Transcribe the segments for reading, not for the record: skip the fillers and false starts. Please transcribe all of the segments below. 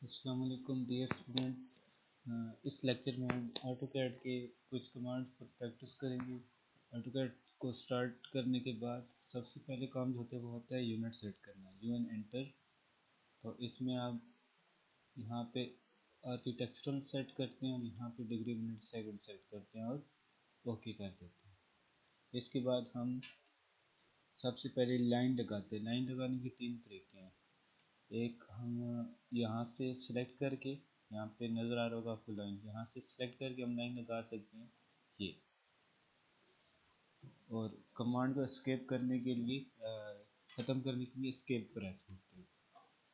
अस्सलाम वालेकुम dear student. इस लेक्चर में हम ऑटोकैड के कुछ कमांड्स पर प्रैक्टिस करेंगे। ऑटोकैड को स्टार्ट करने के बाद सबसे पहले काम जो होता है वो होता है यूनिट सेट करना, यूएन एंटर। तो इसमें आप यहाँ पे आर्किटेक्चरल सेट करते हैं और यहाँ पे डिग्री मिनट सेकंड सेट करते हैं और ओके कर देते हैं। इसके बाद हम सबसे पहले लाइन लगाते हैं। लाइन लगाने के तीन तरीके हैं। एक हम यहाँ से सिलेक्ट करके, यहाँ पे नज़र आ रहा होगा आपको लाइन, यहाँ से सिलेक्ट करके हम लाइन लगा सकते हैं ये। और कमांड को एस्केप करने के लिए, ख़त्म करने के लिए एस्केप प्रेस करते हैं।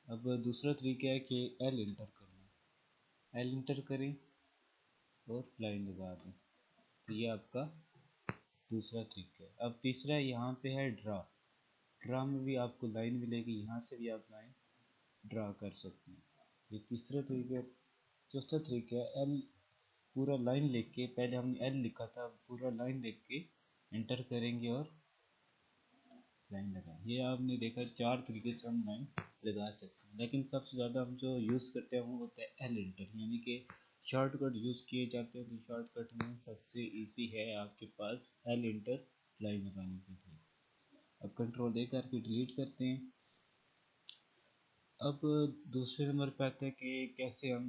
अब दूसरा तरीका है कि एल इंटर करना। एल इंटर करें और लाइन लगा दें। तो ये आपका दूसरा तरीका है। अब तीसरा यहाँ पे है ड्रा। ड्रा में भी आपको लाइन मिलेगी, यहाँ से भी आप लाइन ड्रा कर सकते हैं। ये तीसरा तरीका। चौथा तरीका है एल पूरा लाइन लिख के, पहले हमने एल लिखा था, पूरा लाइन लिख के एंटर करेंगे और लाइन लगाएंगे। ये आपने देखा चार तरीके से हम लाइन लगा सकते हैं, लेकिन सबसे ज़्यादा हम जो यूज़ करते हैं वो होता है एल इंटर, यानी कि शॉर्टकट यूज़ किए जाते हैं। तो शॉर्टकट में सबसे इजी है आपके पास एल इंटर लाइन लगाने के लिए। अब कंट्रोल ए करके डिलीट करते हैं। अब दूसरे नंबर पे आता है कि कैसे हम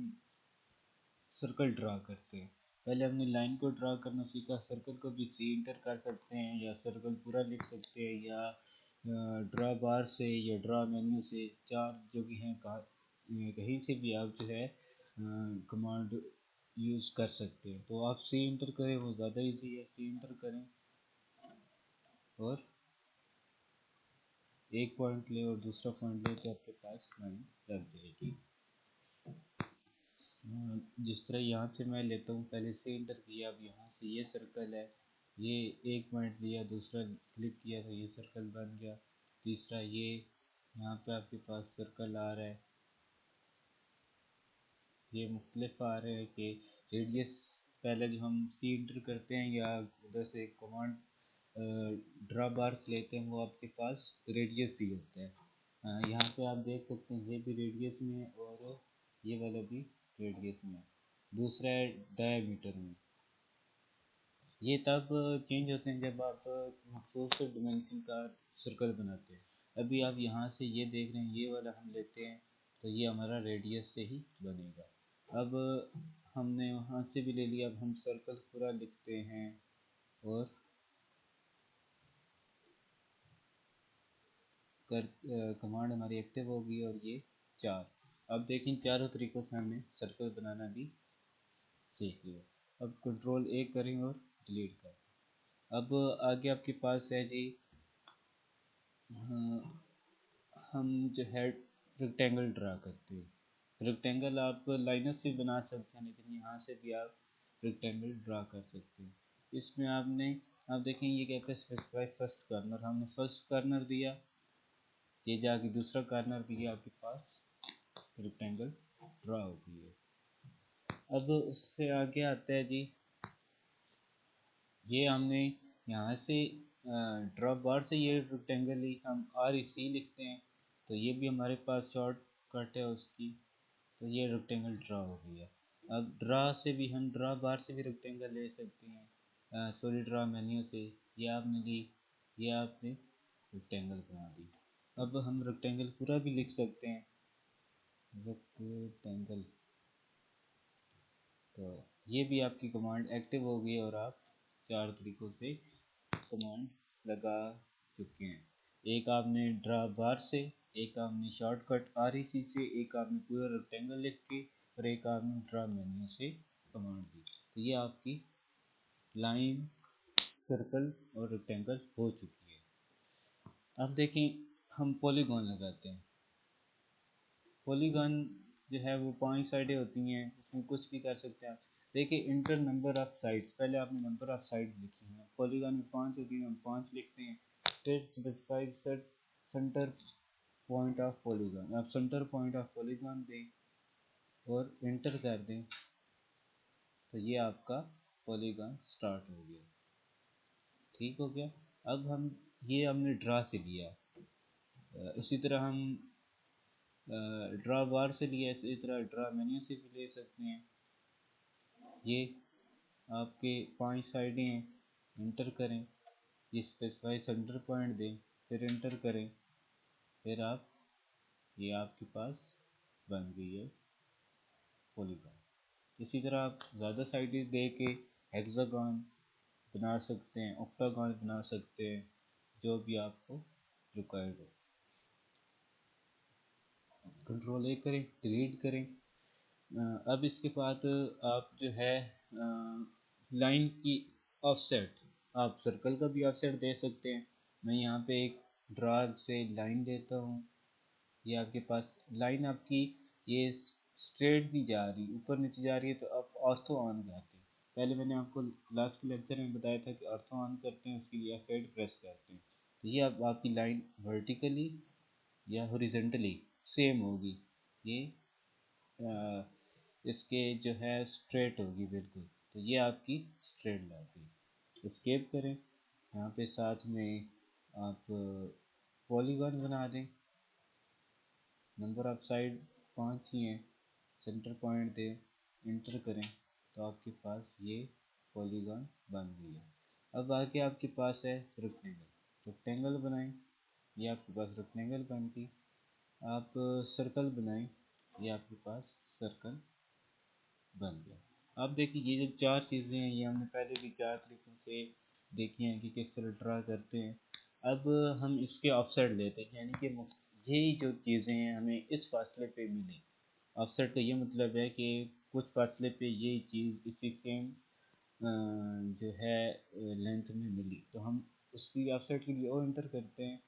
सर्कल ड्रा करते हैं। पहले हमने लाइन को ड्रा करना सीखा, सर्कल को भी सी इंटर कर सकते हैं या सर्कल पूरा लिख सकते हैं, या ड्रा बार से या ड्रा मेन्यू से, चार जो भी हैं कहीं से भी आप जो है कमांड यूज़ कर सकते हैं। तो आप सी इंटर करें, वो ज़्यादा इजी है। सी इंटर करें और एक पॉइंट ले और दूसरा पॉइंट ले तो आपके पास लाइन लग जाएगी। जिस तरह यहाँ से मैं लेता हूँ, पहले से इंटर किया, अब यहाँ से ये सर्कल है, ये एक पॉइंट लिया, दूसरा क्लिक किया तो ये सर्कल बन गया, तीसरा ये यहाँ पे आपके पास सर्कल आ रहा है। ये मुख्तलिफ आ रहे हैं कि रेडियस, पहले जो हम सी इंटर करते हैं या उधर से कमांड ड्रा बार लेते हैं, वो आपके पास रेडियस ही होता है। यहाँ पे आप देख सकते हैं ये भी रेडियस में है और ये वाला भी रेडियस में है। दूसरा है डायमीटर में। ये तब चेंज होते हैं जब आप मखसूस डिमेंशन का सर्कल बनाते हैं। अभी आप यहाँ से ये देख रहे हैं, ये वाला हम लेते हैं तो ये हमारा रेडियस से ही बनेगा। अब हमने वहाँ से भी ले लिया, अब हम सर्कल पूरा लिखते हैं और कमांड हमारी एक्टिव होगी और ये चार। अब देखें चारों तरीक़ों से हमने सर्कल बनाना भी सीख लिया। अब कंट्रोल ए करें और डिलीट करें। अब आगे आपके पास है जी, हम जो है रेक्टेंगल ड्रा करते हैं। रेक्टेंगल आप लाइनों से बना सकते हैं, लेकिन यहाँ से भी आप रेक्टेंगल ड्रा कर सकते हैं। इसमें आप देखें ये कहते हैं स्पेसिफाई फर्स्ट कार्नर। हमने फर्स्ट कार्नर दिया, ये जाके दूसरा कार्नर दिया, आपके पास रेक्टेंगल ड्रा हो गई है। अब उससे आगे आता है जी, ये हमने यहाँ से ड्रॉप बार से ये रेक्टेंगल ही हम आर ई सी लिखते हैं, तो ये भी हमारे पास शॉर्ट कट है उसकी, तो ये रेक्टेंगल ड्रा हो गया। अब ड्रा से भी हम ड्रा बार से भी रेक्टेंगल ले सकते हैं, सॉरी ड्रा मेन्यू से, ये आपने ली, ये आपने रेक्टेंगल बना दी। अब हम रेक्टेंगल पूरा भी लिख सकते हैं, रेक्टेंगल, तो ये भी आपकी कमांड एक्टिव हो गई और आप चार तरीक़ों से कमांड लगा चुके हैं। एक आपने ड्रा बार से, एक आपने शॉर्टकट आर ई सी से, एक आपने पूरा रेक्टेंगल लिख के, और एक आपने ड्रा मेन्यू से कमांड दी। तो ये आपकी लाइन, सर्कल और रेक्टेंगल हो चुकी है। अब देखें हम पॉलीगॉन लगाते हैं। पॉलीगॉन जो है वो 5 साइडें होती हैं, उसमें कुछ भी कर सकते हैं आप। देखिए इंटर नंबर ऑफ साइड्स, पहले आपने नंबर ऑफ साइड लिखी है। पॉलीगॉन में 5 होती हैं, हम 5 लिखते हैं। फिर specify centre point of polygon, आप सेंटर पॉइंट ऑफ पॉलीगॉन दें और इंटर कर दें, तो ये आपका पॉलीगॉन स्टार्ट हो गया। ठीक हो गया। अब हम ये हमने ड्रा से लिया, इसी तरह हम ड्रा बार से लिया, इसी तरह ड्रा मेन्यू से भी ले सकते हैं। ये आपके 5 साइडें हैं, इंटर करें, ये स्पेसिफाई सेंटर पॉइंट दें, फिर इंटर करें, फिर आप ये आपके पास बन गई है पॉलीगॉन। इसी तरह आप ज़्यादा साइडें दे के हेक्सागन बना सकते हैं, ऑक्टागन बना सकते हैं, जो भी आपको रिक्वायर्ड हो। कंट्रोल ए करें, डिलीट करें। अब इसके बाद आप जो है लाइन की ऑफसेट, आप सर्कल का भी ऑफसेट दे सकते हैं। मैं यहाँ पे एक ड्रैग से लाइन देता हूँ, ये आपके पास लाइन आपकी ये स्ट्रेट नहीं जा रही, ऊपर नीचे जा रही है, तो आप ऑर्थो ऑन जाते हैं। पहले मैंने आपको लास्ट के लेक्चर में बताया था कि ऑर्थो ऑन करते हैं, उसके लिए F8 प्रेस करते हैं, तो ये अब आपकी लाइन वर्टिकली या हॉरिजॉन्टली सेम होगी, ये इसके जो है स्ट्रेट होगी बिल्कुल। तो ये आपकी स्ट्रेट लाइन थी। स्केप करें, यहाँ पे साथ में आप पॉलीगॉन बना दें, नंबर ऑफ साइड 5 ही हैं, सेंटर पॉइंट दें, इंटर करें, तो आपके पास ये पॉलीगॉन बन गई है। अब आगे आपके पास है रेक्टेंगल, रेक्टेंगल बनाएं, ये आपके पास रेक्टेंगल बन गई। आप सर्कल बनाएं, ये आपके पास सर्कल बन गया। अब देखिए ये जो 4 चीज़ें हैं, ये हमने पहले भी 4 तरीकों से देखी हैं कि किस तरह ड्रा करते हैं। अब हम इसके ऑफसेट लेते हैं, यानी कि यही जो चीज़ें हैं हमें इस फासले पे मिली। ऑफसेट का ये मतलब है कि कुछ फासले पे यही चीज़ इसी सेम जो है लेंथ में मिली, तो हम उसकी ऑफसेट के लिए ओ एंटर करते हैं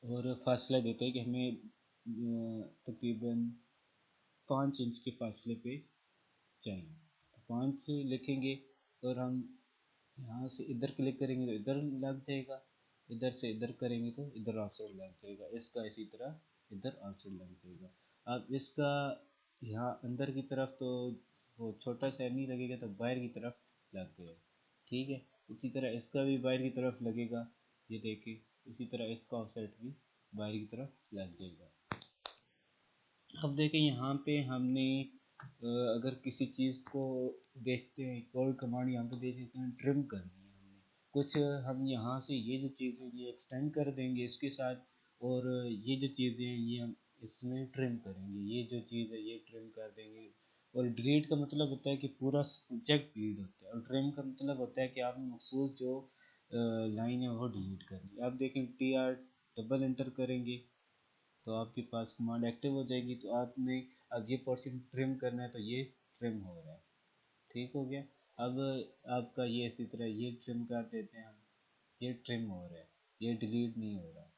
और फासला देते हैं कि हमें तकरीबन 5 इंच के फासले पे चाहिए। तो 5 लिखेंगे और हम यहाँ से इधर क्लिक करेंगे तो इधर लग जाएगा, इधर से इधर करेंगे तो इधर ऑफसेट लग जाएगा, इसका इसी तरह इधर ऑफसेट लग जाएगा। अब इसका यहाँ अंदर की तरफ तो वो छोटा सा नहीं लगेगा, तो बाहर की तरफ लग गया, ठीक है। इसी तरह इसका भी बाहर की तरफ लगेगा, ये देखिए, इसी तरह इसका ऑफसेट भी बाहर की तरफ लग जाएगा। अब देखें यहाँ पे हमने अगर किसी चीज़ को देखते हैं, कोई कमांड यहाँ पे दे देते हैं, ट्रिम करनी है हमने कुछ, हम यहाँ से ये जो चीज़ें ये एक्सटेंड कर देंगे इसके साथ, और ये जो चीज़ें हैं ये हम इसमें ट्रिम करेंगे, ये जो चीज़ है ये ट्रिम कर देंगे। और डिलीट का मतलब होता है कि पूरा सब्जेक्ट डिलीट होता है, और ट्रिम का मतलब होता है कि आपने मखसूस जो लाइन है वो डिलीट करनी है। आप देखें TR डबल एंटर करेंगे तो आपके पास कमांड एक्टिव हो जाएगी, तो आपने अब ये पोर्शन ट्रिम करना है तो ये ट्रिम हो रहा है, ठीक हो गया। अब आपका ये इसी तरह ये ट्रिम कर देते हैं हम, ये ट्रिम हो रहा है, ये डिलीट नहीं हो रहा।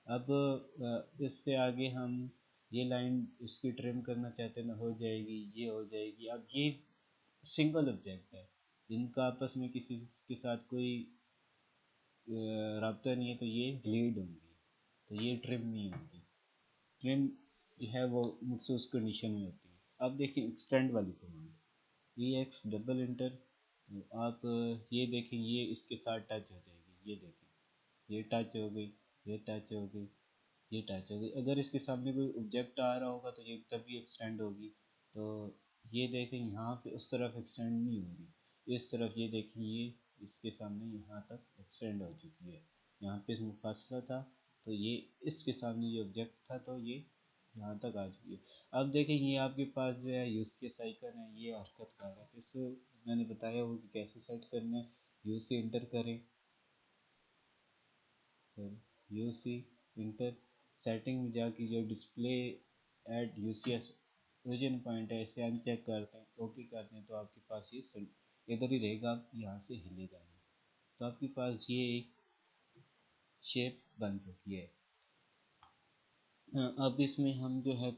अब इससे आगे हम ये लाइन इसकी ट्रिम करना चाहते हैं, हो जाएगी, ये हो जाएगी। अब ये सिंगल ऑब्जेक्ट है, इनका आपस में किसी के साथ कोई रब्ता नहीं है, तो ये डिलीट होंगी, तो ये ट्रिम नहीं होगी। ट्रिम जो है वो मखसूस कंडीशन में होती है। अब देखिए एक्सटेंड वाली कमांड, EX डबल इंटर, आप ये देखें ये इसके साथ टच हो जाएगी, ये देखें ये टच हो गई, ये टच हो गई, ये टच हो गई। अगर इसके सामने कोई ऑब्जेक्ट आ रहा होगा तो ये तभी एक्सटेंड होगी। तो ये देखें यहाँ पे उस तरफ एक्सटेंड नहीं होगी, इस तरफ ये देखें ये इसके सामने यहाँ तक एक्सटेंड हो चुकी है, यहाँ पे मुफासला था तो ये इसके सामने ये ऑब्जेक्ट था तो ये यहाँ तक आ चुकी है। अब देखें ये आपके पास जो है यूज के साइकिल है, ये हरकत कर रहा है, तो इसको मैंने बताया हो कि कैसे सेट करना है। यूज से इंटर करें, यूसी इंटर सेटिंग में जाके जो display at UCS origin point है इसे हम चेक करते हैं, ओके करते हैं, तो आपके पास ये इधर ही रहेगा, आप यहाँ से हिलेगा नहीं। तो आपके पास ये एक शेप बन चुकी है। अब इसमें हम जो है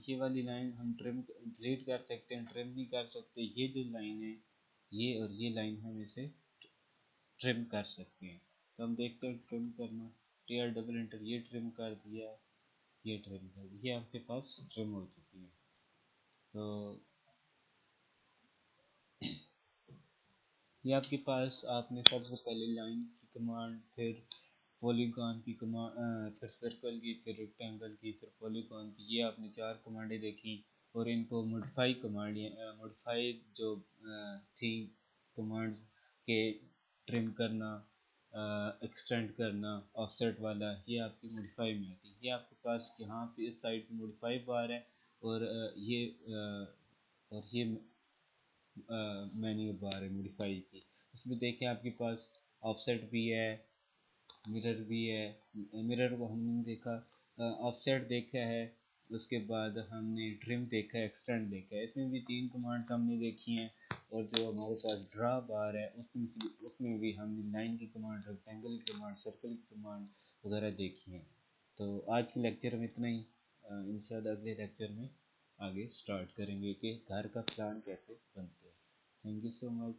ये वाली लाइन हम ट्रिम डिलीट कर सकते हैं, ट्रिम नहीं कर सकते। ये जो लाइन है ये और ये लाइन हम इसे ट्रिम कर सकते हैं। तो हम देखते हैं ट्रिम करना, TR डबल एंटर, ये ट्रिम कर दिया, ये ट्रिम कर दिया, ये आपके पास ट्रिम हो चुकी है। तो ये आपके पास, आपने सबसे पहले लाइन की कमांड, फिर पॉलीगॉन की फिर सर्कल की, फिर रेक्टेंगल की, फिर पॉलीगॉन की, ये आपने चार कमांडें देखी। और इनको मॉडिफाई कमांड, मॉडिफाई जो थी कमांड्स के, ट्रिम करना, एक्सटेंड करना, ऑफसेट वाला, ये आपकी मॉडिफाई में आती है। ये आपके पास यहाँ पे इस साइड मॉडिफाई बार है, और ये मेन्यू बार है मॉडिफाई की। इसमें देखें आपके पास ऑफसेट भी है, मिरर भी है। मिरर को हमने देखा, ऑफसेट देखा है, उसके बाद हमने ट्रिम देखा है, एक्सटेंड देखा है। इसमें भी तीन कमांड हमने देखी हैं। और जो हमारे पास ड्रा बार है उसमें भी हमने लाइन की कमांड, रेक्टेंगल की कमांड, सर्कल की कमांड वगैरह देखी हैं। तो आज के लेक्चर में इतना ही। इंशाल्लाह अगले लेक्चर में आगे स्टार्ट करेंगे कि घर का प्लान कैसे बनते हैं। Thank you so much.